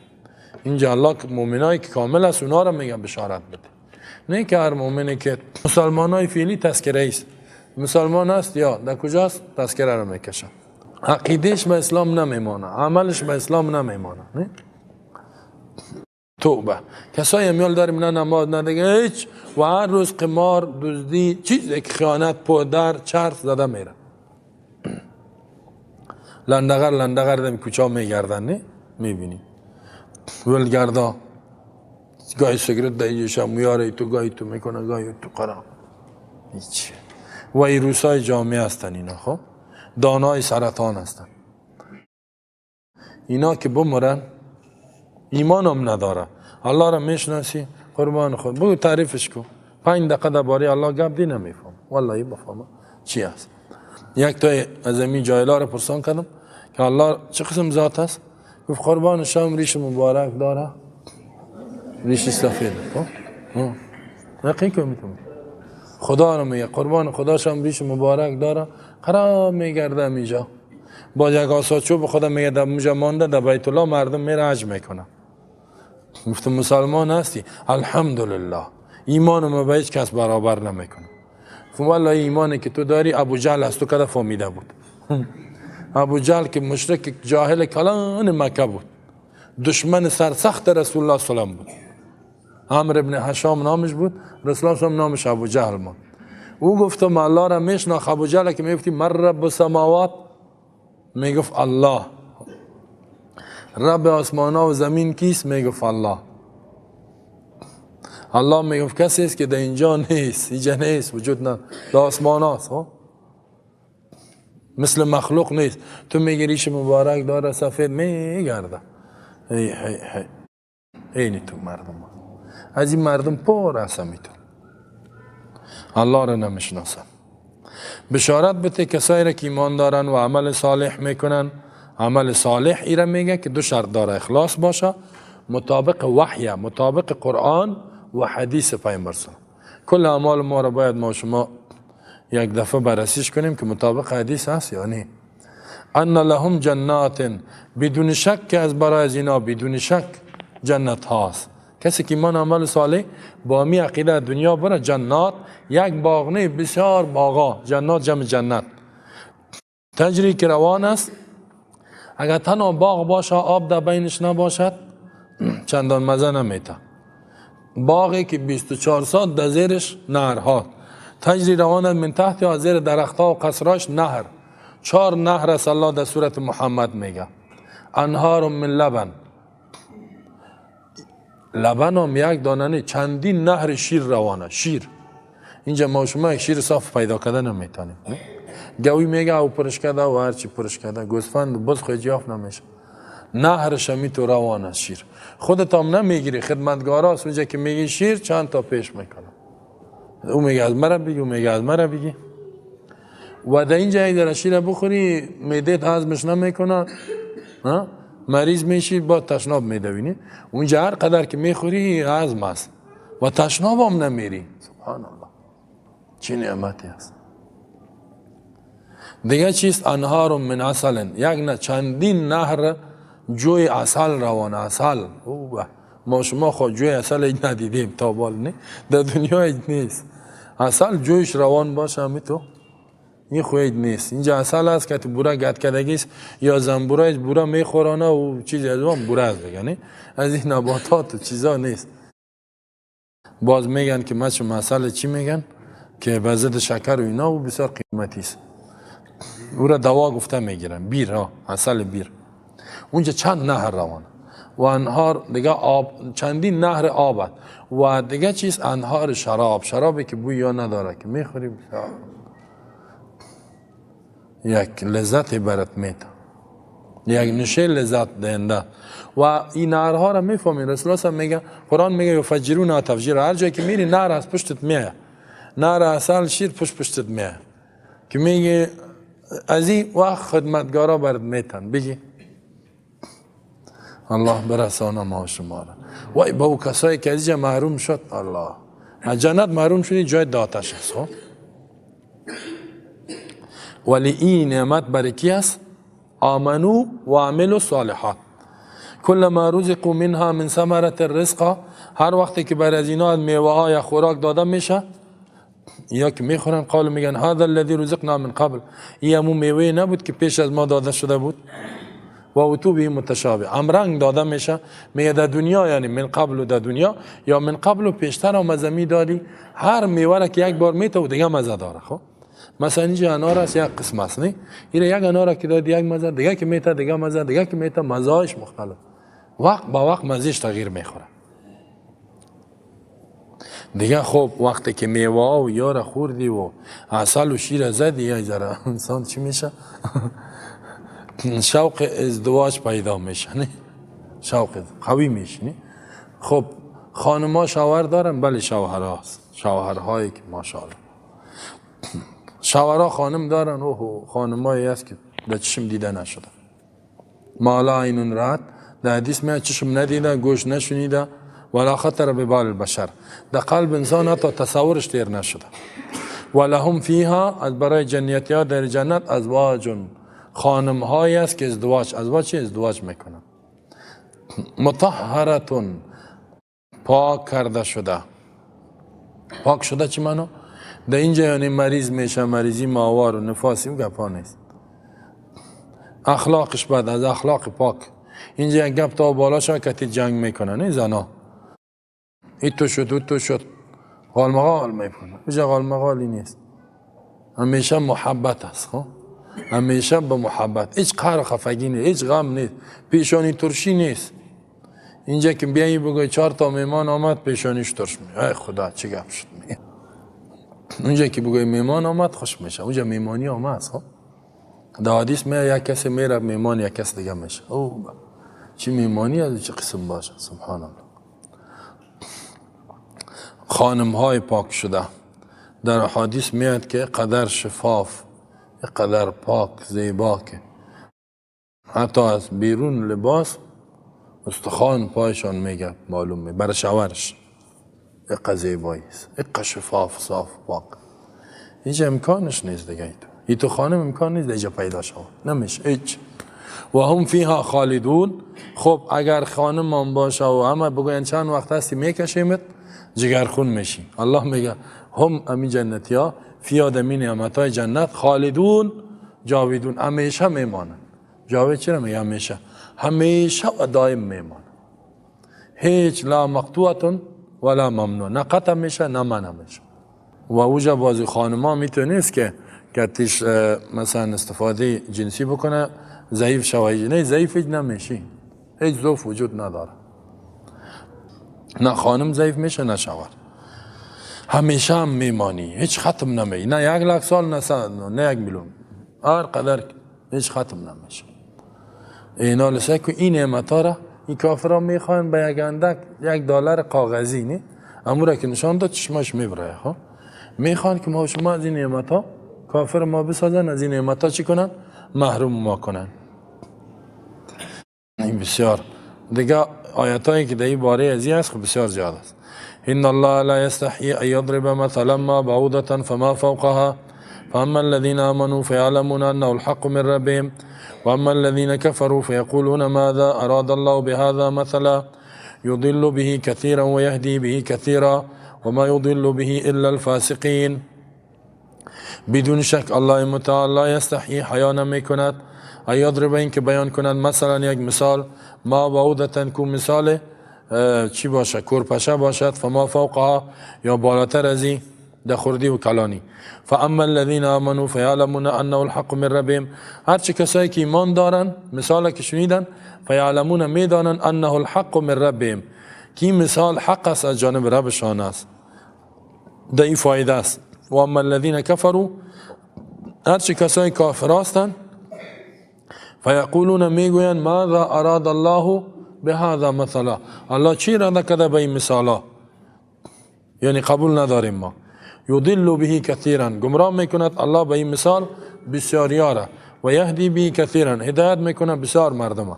اینجا الله که مؤمنایی که کامل است اونا را میگه بشارت بده، نه که هر مؤمنی که مسلمانای فعلی تذکره است، مسلمان است یا در کجاست تذکره را میکشه، عقیدهش به اسلام نمیمانه، عملش به اسلام نمیمانه. نه توبه. کسایی میال داره مینا نماز نداره هیچ و هر روز قمار دزدی چیزی که خیانت پودر چرت زده میره. لندغر دم کوچا میگردن نه میبینی ولگردا گاهی سیگرت دایجش میاره تو گاهی تو میکنه گاهی تو قرار هیچ. و ویروسای جامعه هستن اینا. خب دانای سرطان هستن اینا که بمرن ایمان هم نداره. الله را میشناسی قربان خود بگو تعریفش کن 5 دقیقه درباره الله گپ دی نمیفهم والله بفهمه چی است. یک تا از این جاهلا را پرسان کردم که الله چه قسم ذات است؟ گفت قربان شام ریش مبارک داره ریش سفید. دقیق میتونم خدا رو میگه قربان خدا شام ریش مبارک داره قرار میگرده میجا با یک آسا چوب خدا میگه در موجه مانده در بیت الله مردم میره حج میکنه. گفتم مسلمان هستی؟ الحمدلله ایمان ما به هیچ کس برابر نمیکنه. والله ایمانی که تو داری ابو جهل از تو کده فهمیده بود. ابو جهل که مشرک جاهل کلان مکه بود دشمن سرسخت رسول الله صلی الله علیه و بود. عمرو ابن هشام نامش بود رسول الله صلی الله نامش ابو جهل بود. او گفتم الله را میشناخت. ابو جهل که میگفتی من رب السماوات میگفت الله. رب آسمان و زمین کیست؟ میگفت الله. الله میگفت کسی است که در اینجا نیست اینجا نیست وجود نداره در آسمان هاست مثل مخلوق نیست. تو میگی ریش مبارک داره سفید میگرده اینی تو مردم از این مردم پر هستمی تو الله را نمیشناسن. بشارت بده کسایی را که ایمان دارن و عمل صالح میکنن. عمل صالح ایره میگه که 2 شرط داره اخلاص باشه مطابق وحی مطابق قرآن و حدیث پیامبر صلی الله علیه و کل اعمال ما را باید ما شما یک دفعه بررسیش کنیم که مطابق حدیث هست یعنی ان لهم جنات بدون شک که از برای از اینا بدون شک جنت هاست. کسی که ایمان عمل صالح با می عقیده دنیا بره جنات یک باغ نه بسیار باغا جنات جمع جنت تجری که روان است. اگر تنها باغ باشه آب در بینش نباشد چندان مزه نمیته. باغی که 24 ساعت در زیرش نهرها تجری روان من تحت یا زیر درختها و قصراش نهر 4 نهر است الله در سورت محمد میگه انهار من لبن. لبن هم یک دانه چندین نهر شیر روانه. شیر اینجا ما شما یک شیر صاف پیدا کرده نمیتونیم. گوی میگه او پرش کرده و هرچی پرش کرده گوسفند بز خود جاف نمیشه. نهرش همی تو روانه شیر خودت هم نمیگیری خدمتگارا است اونجا که میگی شیر چند تا پیش میکنه او میگه از مرا بگی او میگه از مرا بگی و در اینجا اگر شیر بخوری معدت هضمش نمیکنه مریض میشی با تشناب میدوینی. اونجا هر قدر که میخوری هضم است و تشناب هم نمیری. سبحان الله چه نعمتی است. دیگه چیست؟ انهار من عسل یک نه چندین نهر جوی عسل روانه. عسل ما شما خود جوی عسل هیچ ندیدیم تا بال نه در دنیا هیچ نیست. عسل جویش روان باشه همی تو این خواهید نیست. اینجا عسل هست که بوره گد کدگیست یا زنبوره بوره میخورانه و چیزی از اون بوره هست بگنی از این نباتات و چیزا نیست. باز میگن که مچم عسل چی میگن که به ضد شکر و اینا و بسیار قیمتی است. او را دوا گفته میگیرن. بیر ها عسل بیر. اونجا چند نهر روانه و انهار دیگه آب چندین نهر آب و دیگه چیز انهار شراب. شرابی که بوی یا نداره که میخوری یک لذت برات میده یک نشه لذت دهنده و این نهرها را میفهمین. رسول الله میگه قرآن میگه یفجرون تفجیر هر جایی که میری نهر از پشتت میه نهر عسل شیر پشتت میه که میگه از این وقت خدمتگارا برات میتن بگی الله برسانه ما شما را. وای با او کسایی که از اینجا محروم شد الله از جنت محروم شدی جای داتش است. ولی این نعمت برای کی است؟ آمنو و عملوا صالحات کل ما رزقوا منها من ثمرة الرزق هر وقتی که برای از اینا میوه های خوراک داده میشه یا که میخورن قالوا میگن هذا الذي رزقنا من قبل این همون میوه نبود که پیش از ما داده شده بود. و اتو به متشابه، هم رنگ داده میشه. میگه در دنیا یعنی من قبل و در دنیا یا من قبل و پیشتر هم مزه میدادی. هر میوه را که یک بار میته و دیگه مزه داره. خب مثلا اینجا انار است یک قسم است، نه اینه یک انار که دادی یک مزه، دیگه که میته دیگه مزه، دیگه که میته مزهش مختلف، وقت با وقت مزهش تغییر میخوره دیگه. خب وقتی که میوه و یار خوردی و عسل و شیر زدی یک ذره انسان چی میشه؟ شوق ازدواج پیدا میشه، نه شوق قوی میشه. نه خب خانم‌ها شوهر دارن؟ بله شوهرهاست، شوهرهایی که ماشاءالله شوهرها خانم دارن. اوه خانمایی هست که در چشم دیده نشده. مالا عین رأت، در حدیث میاد چشم ندیده گوش نشنیده ولا خطر به بال البشر، در قلب انسان حتی تصورش تیر نشده. ولهم فیها، از برای جنیتی ها در جنت ازواج، خانم هایی است که ازدواج میکنن. مطهرتون، پاک کرده شده. پاک شده چی معنی؟ در اینجا یعنی مریض میشه، مریضی ماوار و نفاسی و گپا نیست. اخلاقش بد، از اخلاق پاک. اینجا یک گپ تا بالا شد کتی جنگ میکنن، نه زنا ای تو شد او تو شد غالمغال میکنن. اینجا غالمغالی نیست، همیشه محبت است. خب همیشه به محبت، هیچ قهر خفگی نیست، هیچ غم نیست، پیشانی ترشی نیست. اینجا که بیایی بگوی 4 تا میمان آمد پیشانیش ترش میشه، ای خدا چه گپ شد میگه. اونجا که بگوی میمان آمد خوش میشه، اونجا میمانی آمد. خب در حدیث میاد یک کسی میره میمان یک کس دیگه میشه. اوه چه میمانی از چه قسم باشه، سبحان الله. خانم های پاک شده در حدیث میاد که قدر شفاف، قدر پاک زیبا که حتی از بیرون لباس استخوان پایشان میگه معلوم می برای شوهرش. اقا زیبایی است، اقا شفاف صاف پاک. اینجا امکانش نیست دیگه. تو خانم امکان نیست دیگه پیدا شود، نمیشه هیچ. و هم فیها خالدون. خب اگر خانم هم باشه و همه بگوین چند وقت هستی میکشیمت، جگرخون میشی. الله میگه هم امی جنتی ها فیها دمی نعمتای جنت خالدون جاویدون، همیشه میمانن. جاوید چرا میگه همیشه؟ همیشه و دائم میمانن. هیچ لا مقطوعتون ولا ممنوع، نه قطع میشه نه منع میشه. و اوجا بازی خانما میتونیست که کتیش مثلا استفاده جنسی بکنه ضعیف شوی، نه ضعیف نمیشی، هیچ ضعف وجود نداره. نه خانم ضعیف میشه نه شوهر، همیشه هم میمانی، هیچ ختم نمی، نه 1 لک سال نه 1 میلیون، هر قدر هیچ ختم نمیشه. اینا لسه که این نعمتا را این کافران میخوان به یک اندک $1 کاغذی، نه اموره که نشان داد چشماش میبره. ها میخوان که ما شما از این نعمتا کافر ما بسازن، از این نعمتا چی کنن؟ محروم ما کنن. این بسیار دیگه آیت هایی که در این باره ازی هست خب بسیار زیاد است. ان الله لا يستحيي ان يضرب مثلا ما بعوضة فما فوقها فاما الذين امنوا فيعلمون انه الحق من ربهم واما الذين كفروا فيقولون ماذا اراد الله بهذا مثلا يضل به كثيرا ويهدي به كثيرا وما يضل به الا الفاسقين. بدون شک الله متعال لا یستحیی، حیا نمی کند، یضرب این که بیان کند مثلا یک مثال، ما بعوضة کو مثال چی باشه؟ کورپشه باشد، فما فوقها یا بالاتر از این در خردی و کلانی. فاما الذین آمنوا فیعلمون انه الحق من ربهم، هرچه کسایی که ایمان دارن مثال که شنیدن، فیعلمون میدانن انه الحق من ربهم، که مثال حق است از جانب ربشان است، در این فایده است. و اما الذین کفروا، هرچه کسای کافر هستند، فیقولون میگویند ماذا اراد الله بهذا مثلا، الله چی اراده کرده به این مثالا، یعنی قبول نداریم ما. یضل به کثیرا، گمراه میکند الله به این مثال بسیاریاره، و یهدی به کثیرا، هدایت میکند بسیار مردم.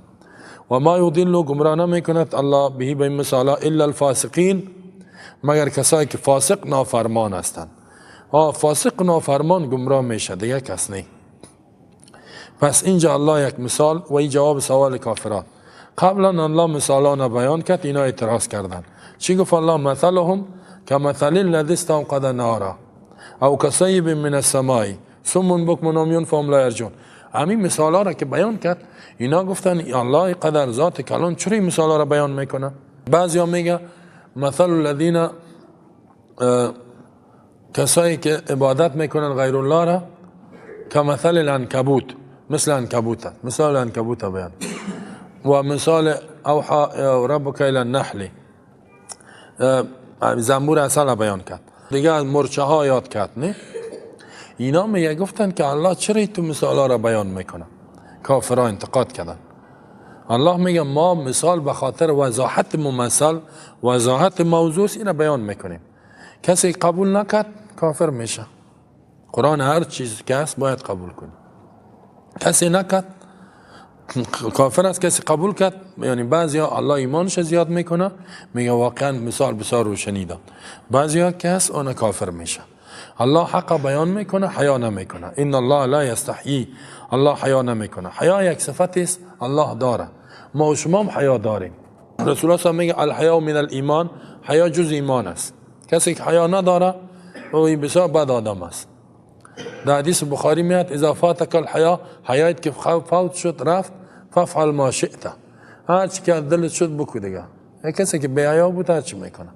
و ما یضل، گمراه نمیکند الله به این مثالا الا الفاسقین، مگر کسایی که فاسق نافرمان هستند. فاسق نافرمان گمراه میشه، دیگه کس نه. پس اینجا الله یک مثال و این جواب سوال کافران. قبلا الله مثالان بیان کرد، اینا اعتراض کردن. چی گفت الله؟ مثلهم کمثل الذی استوقد نارا او کصیب من السماء ثم بکم عمیون فهم لا یرجون. همین مثال ها را که بیان کرد، اینا گفتن الله قدر ذات کلان چرا این مثال ها را بیان میکنه؟ بعضی ها میگه مثل الذین، کسایی که عبادت میکنن غیر الله را، که مثل العنکبوت، مثل عنکبوت، مثال عنکبوت بیان، و مثال اوحى ربک الی النحل، زنبور اصل بیان کرد، دیگه از مرچه ها یاد کرد. نه اینا میگه گفتن که الله چرا تو مثال ها را بیان میکنه؟ کافرها انتقاد کردن. الله میگه ما مثال به خاطر وضاحت ممثل، وضاحت موضوع اینا بیان میکنیم. کسی قبول نکرد کافر میشه. قرآن هر چیز که هست باید قبول کنیم. کسی نکرد کافر است، کسی قبول کرد یعنی بعضیا الله ایمانش زیاد میکنه، میگه واقعا مثال بسیار روشنی داد. بعضیا که هست اون کافر میشه. الله حق بیان میکنه، حیا نمیکنه. ان الله لا یستحیی، الله حیا نمیکنه. حیا یک صفت است الله داره، ما و شما هم حیا داریم. رسول الله میگه الحیا من الایمان، حیا جز ایمان است. کسی که حیا نداره او بسیار بد آدم است. در حدیث بخاری میاد اذا فاتک الحیا، حیات که فوت شد رفت، فافعل ما شئت، هر چی که دلت شد بکو دیگه. کسی که بی حیا بود هر چی میکنه،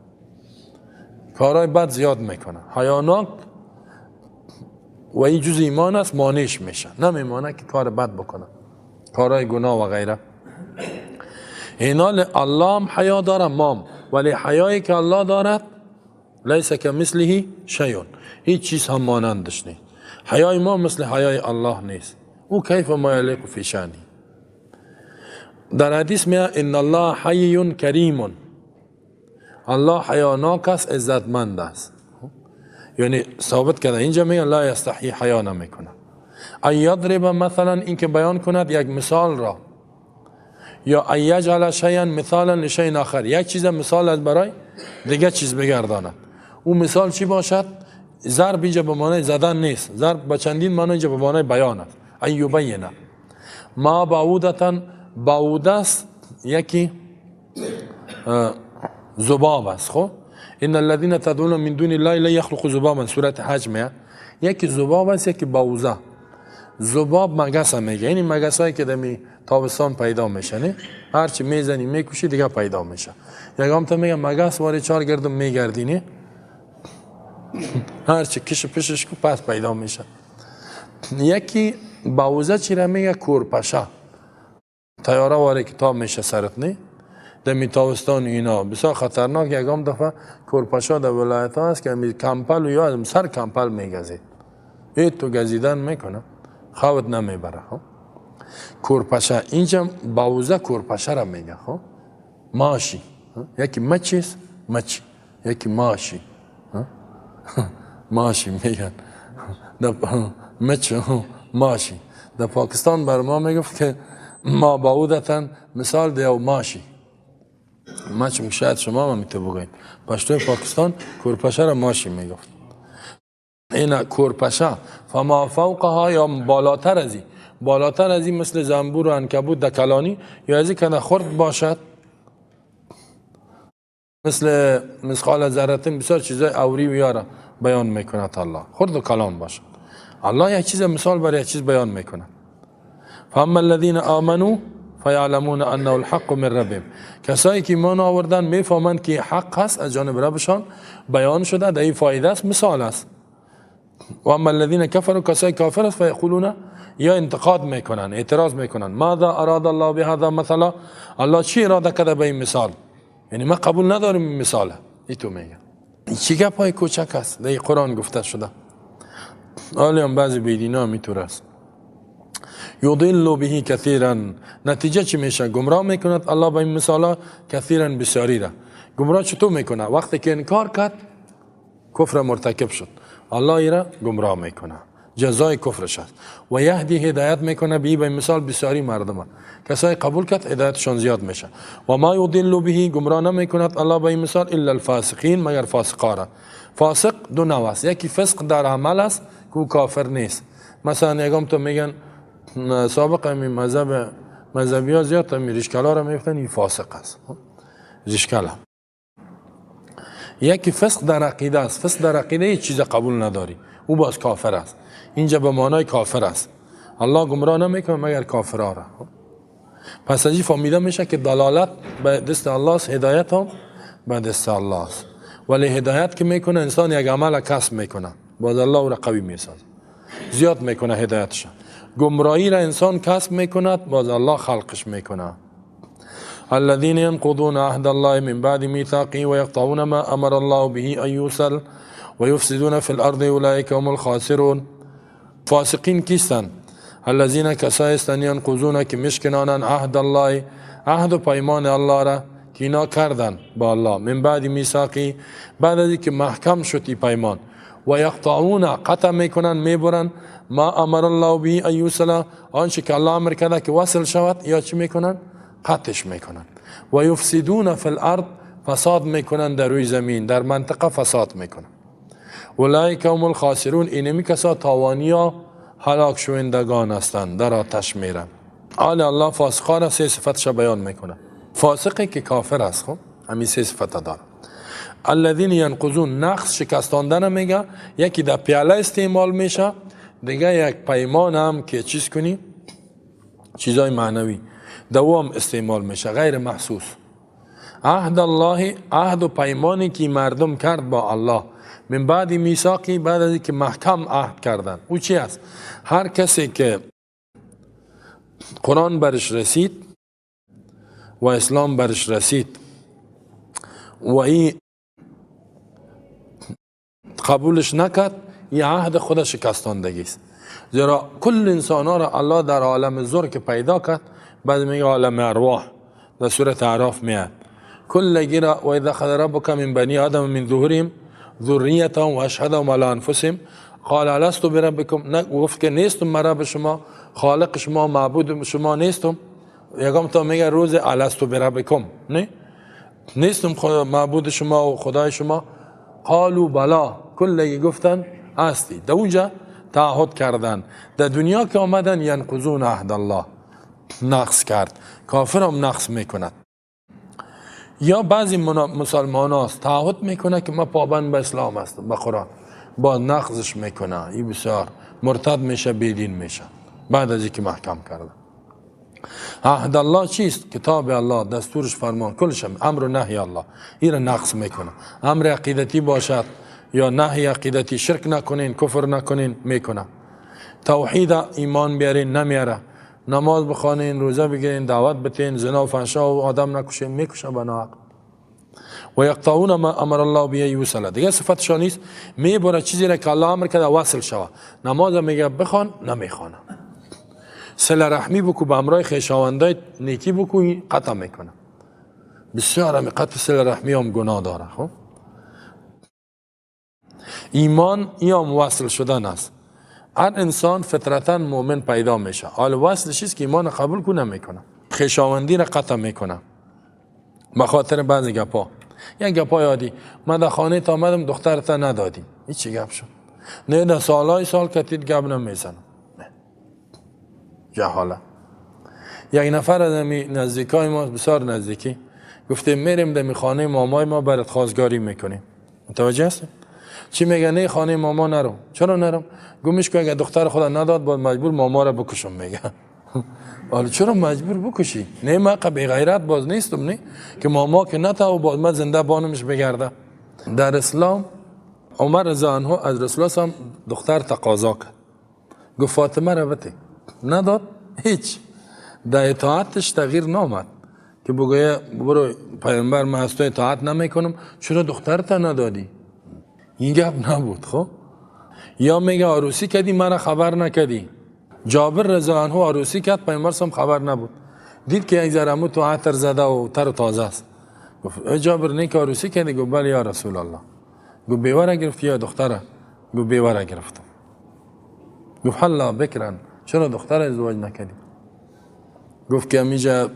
کارهای بد زیاد میکنه. حیاناک و این جز ایمان است، مانعش میشه، نمیمانه که کار بد بکنه، کارهای گناه و غیره. اینال الله هم حیا داره مام، ولی حیایی که الله دارد لیس کمثله شیء، هیچ چیز هم مانندش نیست. حیای ما مثل حیای الله نیست. او کیف ما یلیق فی شانی. در حدیث میاد ان الله حی کریم، الله حیاناک است، عزتمند است. یعنی ثابت کرده اینجا میگه لا یستحیی، حیا نمیکنه. ای یضرب مثلا، این که بیان کند یک مثال را، یا ای یجعل شیئا مثالا لشیء آخر، یک چیز مثال از برای دیگه چیز بگرداند. اون مثال چی باشد؟ ضرب اینجا به معنی زدن نیست، ضرب به چندین معنی اینجا به معنی بیان است. ای یبینه ما بعودتا، بعود است یکی ذباب است. خب ان الذين تدعون من دون الله لا يخلقوا ذبابا، سورة حج میاد یکی ذباب است یکی بعوضه. ذباب مگس هم میگه، یعنی مگس هایی که دمی تابستان پیدا میشه، نه هرچی میزنی میکشی دیگه پیدا میشه. یکم تا میگه مگس واری چار گردم میگردینی، هرچی کش پشش کو پس پیدا میشه. یکی بعوضه چی را میگه؟ کورپشه. تیاره واری که تاب میشه سرت، نه دمی تابستان اینا بسیار خطرناک. یکم دفعه کورپشه در ولایت ها هست که کمپل و یا از سر کمپل میگزید، این تو گزیدن میکنه خوابت نمیبره. کورپشه اینجا بعوضه کورپشه را میگه. ماشی، یکی مچیست مچ، یکی ماشی ماشی میگن مچ ماشی. در پاکستان بر ما میگفت که ما بعودتا مثال دیو ماشی. مچ شاید شما هم میتو بگوید، پشتوی پاکستان کورپشه را ماشی میگفت. این کورپشه فما فوقها، یا بالاتر ازی، بالاتر ازی مثل زنبور و عنکبوت در کلانی، یا ازی که خرد باشد مثل مثقال ذره، بسیار چیزای اوری و یارا بیان میکنه الله، خرد و کلان باشد. الله یک چیز مثال برای یک چیز بیان میکنه. فاما الذين آمنوا فیعلمون انه الحق من ربهم، کسایی که ایمان آوردن میفهمند که حق هست از جانب ربشان بیان شده، در این فایده است، مثال است. و اما الذين كفروا، کسای کافر است، فیقولون، یا انتقاد میکنن، اعتراض میکنن، ماذا اراد الله بهذا مثلا، الله چی اراده کرده به این مثال؟ یعنی ما قبول نداریم این مثاله. ای تو میگه این چی گپای کوچک است، در قرآن گفته شده. حالی هم بعضی بیدینا هم اینطور است. یضل به کثیرا، نتیجه چی میشه؟ گمراه میکند الله به این مثالا کثیرا بسیاری را. گمراه چطور میکنه؟ وقتی که انکار کرد کفر مرتکب شد، الله ایرا گمراه میکنه، جزای کفرش است. و یهدی، هدایت میکنه به این مثال بسیاری مردم، کسای قبول کرد هدایتشان زیاد میشه. و ما یضل به، گمراه نمیکند الله به این مثال الا الفاسقین، مگر فاسقا را. فاسق دو نوع است، یکی فسق در عمل است که کافر نیست. مثلا یکم تو میگن سابق می مذهبی ها زیاد تا می ریشکلا را میفتن، این فاسق است، ریشکلا. یکی فسق در عقیده است. فسق در عقیده هیچ چیز قبول نداری، او باز کافر است. اینجا به معنای کافر است. الله گمراه نمیکنه مگر کافرها را. پس از این فهمیده میشه که دلالت به دست الله است، هدایت هم به دست الله است. ولی هدایت که میکنه انسان یک عمل کسب میکنه، باز الله او را قوی میسازه، زیاد میکنه هدایتش. گمراهی را انسان کسب میکند، باز الله خلقش میکنه. الذين ينقضون عهد الله من بعد ميثاقه ويقطعون ما امر الله به ان يوصل ويفسدون في الارض اولئك هم الخاسرون. فاسقین کیستن؟ الذين کسایی هستند ینقضون که میشکنانند عهد الله، عهد و پیمان الله را که اینا کردن با الله، من بعد میثاقی، بعد از اینکه محکم شد این پیمان، و یقطعون قطع میکنن میبرن ما امر الله به ان یوصل، آنچه که الله امر کرده که وصل شود یا چی میکنن؟ قطعش میکنن. و یفسدون فی الارض، فساد میکنن در روی زمین، در منطقه فساد میکنن. اولئک هم الخاسرون، اینمی کسا تاوانیا هلاک شوندگان هستند، در آتش میرن. الله فاسقا را سه صفتش بیان میکنه. فاسقی که کافر است، خب همین سه صفت داره. الذین ینقضون، نقض شکستاندن میگه، یکی در پیاله استعمال میشه، دیگه یک پیمان هم که چیز کنی، چیزای معنوی دوام استعمال میشه، غیر محسوس. عهد الله، عهد و پیمانی که مردم کرد با الله من بعد میثاقی، بعد از اینکه محکم عهد کردن. او چی است؟ هر کسی که قرآن برش رسید و اسلام برش رسید و این قبولش نکرد، این عهد خود شکستاندگی است. زیرا کل انسان ها را الله در عالم زور که پیدا کرد، بعد میگه عالم ارواح، در سورة اعراف میاد کل گیرا و اذا خذ ربک من بنی آدم من ظهورهم ذریتهم و اشهدهم علی انفسهم قال الست بربکم، گفت که نیستم رب شما، خالق شما، معبود شما نیستم. یکم تا میگه روز الست بربکم، نه نیستم معبود شما و خدای شما. قالوا بلا، کل گفتن هستی. در اونجا تعهد کردن. در دنیا که آمدن ینقضون عهد الله، نقص کرد. کافر هم نقص میکند. یا بعضی مسلمان هاست تعهد میکنه که ما پابند به اسلام هستم، به قرآن، با نقضش میکنه، این بسیار مرتد میشه، بیدین میشه بعد از اینکه محکم کرده. عهد الله چیست؟ کتاب الله، دستورش، فرمان، کلش امر و نهی الله، این را نقص میکنه. امر عقیدتی باشد یا نهی عقیدتی، شرک نکنین، کفر نکنین، میکنه. توحید ایمان بیارین، نمیاره. نماز بخوانین، روزه بگیرین، دعوت بتین، زنا و فحشا و آدم نکشین، میکشه بناحق. و یقطعون ما امر الله به یوصل، دیگه صفتشان نیست، میبره چیزی را که الله امر کرده وصل شود. نماز میگه بخوان، نمیخوانه. صله رحمی بکو، به امرای خویشاوندای نیکی بکو، قطع میکنه. بسیار هم قطع صله رحمی هم گناه داره. خب ایمان یا وصل شدن است. هر انسان فطرتا مؤمن پیدا میشه، حال وصلش چیست که ایمان قبول کنه میکنه، خویشاوندی را قطع میکنه. بخاطر بعضی گپا، یک گپا یادی، من در خانه تا آمدم دخترت ندادی، این چی گپ شد؟ نه در سالهای سال کتید گپ نمیزنم. جهاله. یک نفر از نزدیکای ما، بسیار نزدیکی، گفته میریم در خانه مامای ما برات خواستگاری میکنیم. متوجه هستی؟ چی میگه؟ نه خانه ماما نرو. چرا نرم؟ گومش که اگه دختر خدا نداد باید مجبور ماما را بکشم. میگه حالا چرا مجبور بکشی؟ نه من بی غیرت باز نیستم، نه که ماما که نتا و باز من زنده بانمش بگرده. در اسلام عمر رضی عنه از رسول الله هم دختر تقاضا کرد، گفت فاطمه را بده، نداد. هیچ در اطاعتش تغییر نامد که بگویه برو پیامبر من از تو اطاعت نمیکنم، چرا دخترت ندادی؟ این گپ نبود. خب یا میگه عروسی کردی مرا خبر نکردی. جابر رضی الله عنه عروسی کرد، پیامبر هم خبر نبود، دید که یک ذره تو عطر زده و تر و تازه است. گفت جابر نه که عروسی کردی؟ گفت بله یا رسول الله. گفت بیواره گرفتی یا دختره؟ گفت بیواره گرفتم. گفت حالا بکرن، چرا دختر ازدواج نکردی؟ گفت که همیشه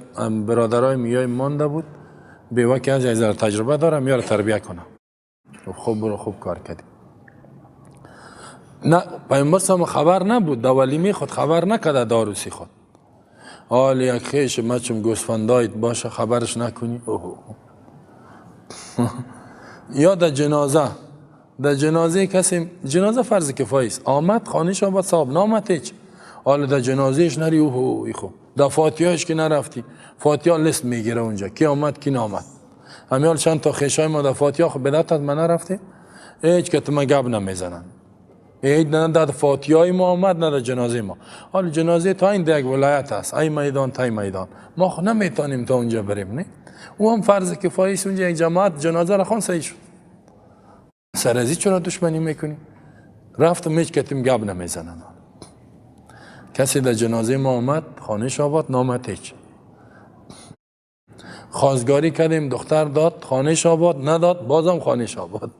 برادرای میای مانده بود، بیوه که از یک ذره تجربه داره، میاره تربیه کنه. گفت خوب برو، خوب کار کردی. نه پیامبر هم خبر نبود، در ولیمه خود خبر نکرده، در عروسی خود. حال یک خیش مچم گوسفندایت باشه خبرش نکنی. یا در جنازه کسی، جنازه فرض کفایه است، آمد خانه‌ش آباد صاحب، نامت هیچ، حالا در جنازهش نری اوه خب در فاتحهش که نرفتی، فاتحه لیست میگیره اونجا کی آمد کی نامد. همیال چند تا خیشای ما در فاتحه خب بدات از من نرفتی، هیچ که ما گپ نمیزنن. هیچ نه در فاتحه ما آمد نه در جنازه ما. حالا جنازه تا این دیگه ولایت است، ای میدان تا میدان، ما خو نمیتونیم تا اونجا بریم. نه او هم فرض کفایه است اونجا یک جماعت جنازه را خوان صحیح شد. سرازی چرا دشمنی میکنی؟ رفتم هیچ کتیم گپ نمیزنن. کسی در جنازه ما آمد خانش آباد نامد هیچ. خواستگاری کردیم دختر داد خانش آباد، نداد بازم خانش آباد.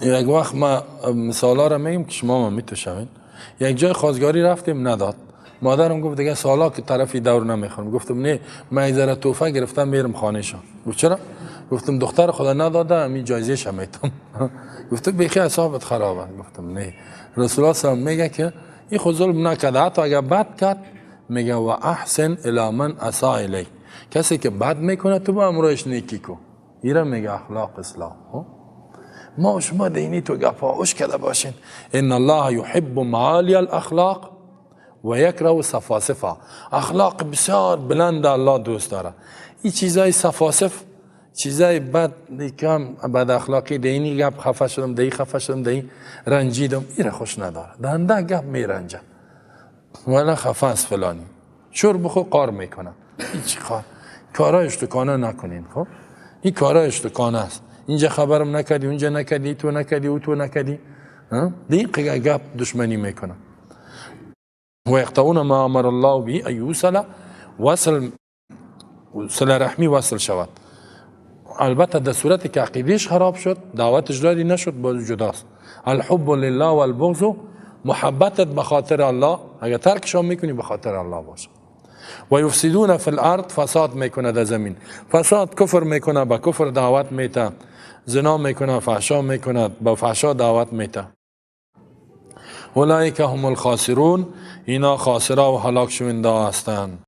یک وقت ما مثالا را میگم که شما هم میتوشوین. یک جای خواستگاری رفتیم نداد، مادرم گفت دیگه سالا که طرفی دور نمیخورم. گفتم نه من یک ذره توفه گرفتم میرم خانه‌شان. گفت چرا؟ گفتم دختر خدا نداده همین جایزه‌ش میتم. گفت بیخی اعصابت خرابه. گفتم نه، رسول الله صلی میگه که این خود ظلم نکرده، حتی اگر بد کرد میگه و احسن الی من اساء الیک، کسی که بد میکنه تو با امروش نیکی کو. ایرا میگه اخلاق اسلام. ما شما دینی تو گپاوش کرده باشین. ان الله یحب معالی الاخلاق و یکره سفاسفه. اخلاق بسیار بلند الله دوست داره. این چیزای سفاسف، چیزای بد کم بد اخلاقی دینی گپ خفه شدم دی خفه شدم دی رنجیدم ایره خوش نداره. دنده گپ میرنجه ولی خفه است فلانی شور بخو قار میکنه. هیچ کارای اشتکانه نکنین. خب این کارای اشتکانه است. اینجا خبرم نکردی اونجا نکردی تو نکردی او تو نکردی دیگه گپ دشمنی میکنه. و یقطعون ما امر الله به ان یوصل وصل رحمی وصل شود. البته در صورتی که عقیدهش خراب شد دعوتش داری نشد باز جداست. الحب لله و البغض، محبتت به خاطر الله اگر ترکشان میکنی به خاطر الله باشه. و یفسدون فی الارض، فساد میکنه در زمین. فساد کفر میکنه به کفر دعوت میته، زنا میکنه فحشا میکنه به فحشا دعوت میته. اولئک هم الخاسرون، اینا خاسرا و هلاک شونده هستند.